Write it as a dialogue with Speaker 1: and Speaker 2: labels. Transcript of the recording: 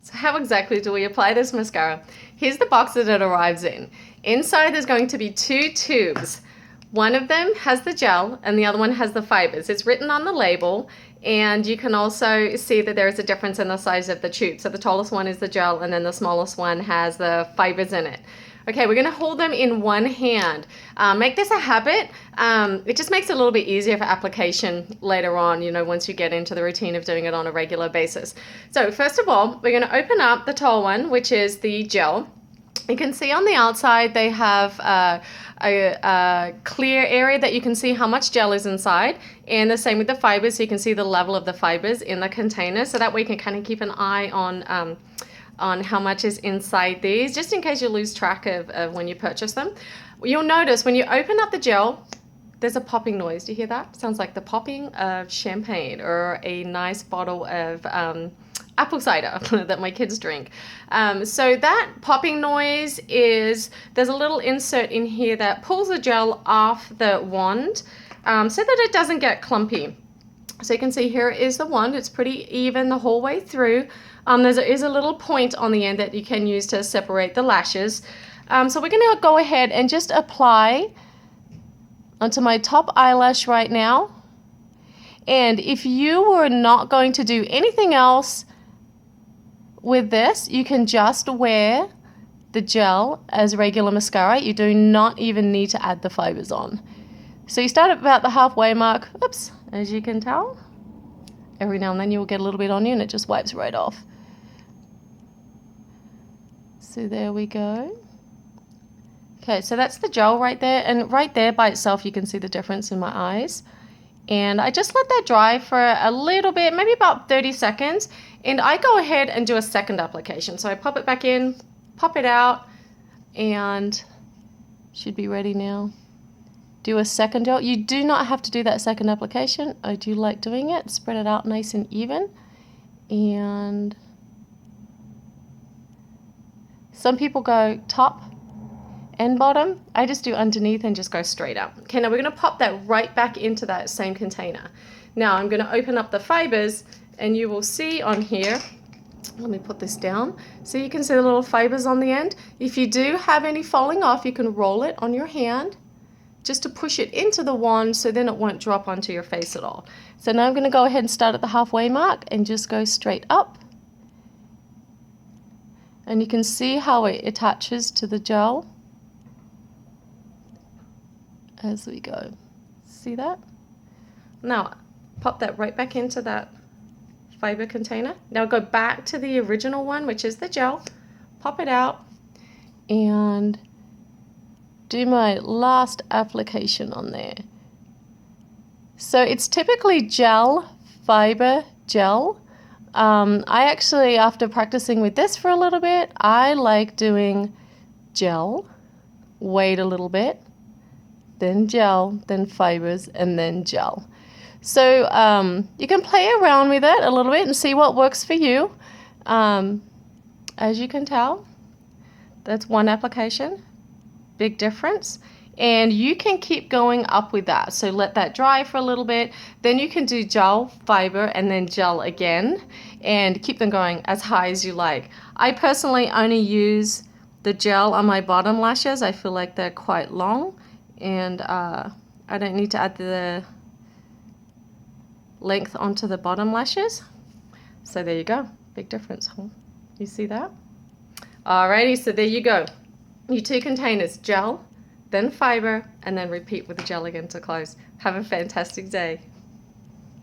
Speaker 1: So how exactly do we apply this mascara? Here's the box that it arrives in. Inside there's going to be 2 tubes. One of them has the gel and the other one has the fibers. It's written on the label, and you can also see that there is a difference in the size of the tube. So the tallest one is the gel and then the smallest one has the fibers in it. Okay, we're gonna hold them in one hand. Make this a habit. It just makes it a little bit easier for application later on, you know, once you get into the routine of doing it on a regular basis. So first of all, we're gonna open up the tall one, which is the gel. You can see on the outside they have a clear area that you can see how much gel is inside, and the same with the fibers, so you can see the level of the fibers in the container, so that way you can kind of keep an eye on how much is inside these, just in case you lose track of when you purchase them. You'll notice when you open up the gel, there's a popping noise. Do you hear that? Sounds like the popping of champagne or a nice bottle of apple cider that my kids drink. So that popping noise is, there's a little insert in here that pulls the gel off the wand so that it doesn't get clumpy. So you can see here is the wand. It's pretty even the whole way through. There is a little point on the end that you can use to separate the lashes. So we're going to go ahead and just apply onto my top eyelash right now. And if you were not going to do anything else with this, you can just wear the gel as regular mascara. You do not even need to add the fibers on. So you start at about the halfway mark. Oops, as you can tell, every now and then you'll get a little bit on you and it just wipes right off. So there we go. Okay, so that's the gel right there, and right there by itself you can see the difference in my eyes. And I just let that dry for a little bit, maybe about 30 seconds, and I go ahead and do a second application. So I pop it back in, pop it out, and should be ready now. Do a second gel. You do not have to do that second application. I do like doing it. Spread it out nice and even. And some people go top and bottom. I just do underneath and just go straight up. Okay, now we're gonna pop that right back into that same container. Now I'm gonna open up the fibers and you will see on here, let me put this down, so you can see the little fibers on the end. If you do have any falling off, you can roll it on your hand just to push it into the wand so then it won't drop onto your face at all. So now I'm gonna go ahead and start at the halfway mark and just go straight up. And you can see how it attaches to the gel as we go. See that? Now pop that right back into that fiber container. Now go back to the original one, which is the gel, pop it out, and do my last application on there. So it's typically gel, fiber, gel. I actually, after practicing with this for a little bit, I like doing gel, wait a little bit, then gel, then fibers, and then gel. So you can play around with it a little bit and see what works for you. As you can tell, that's one application, big difference. And you can keep going up with that. So let that dry for a little bit. Then you can do gel, fiber, and then gel again. And keep them going as high as you like. I personally only use the gel on my bottom lashes. I feel like they're quite long. And I don't need to add the length onto the bottom lashes. So there you go. Big difference, huh? You see that? Alrighty, so there you go. Your 2 containers, gel, then fiber, and then repeat with the gel again to close. Have a fantastic day.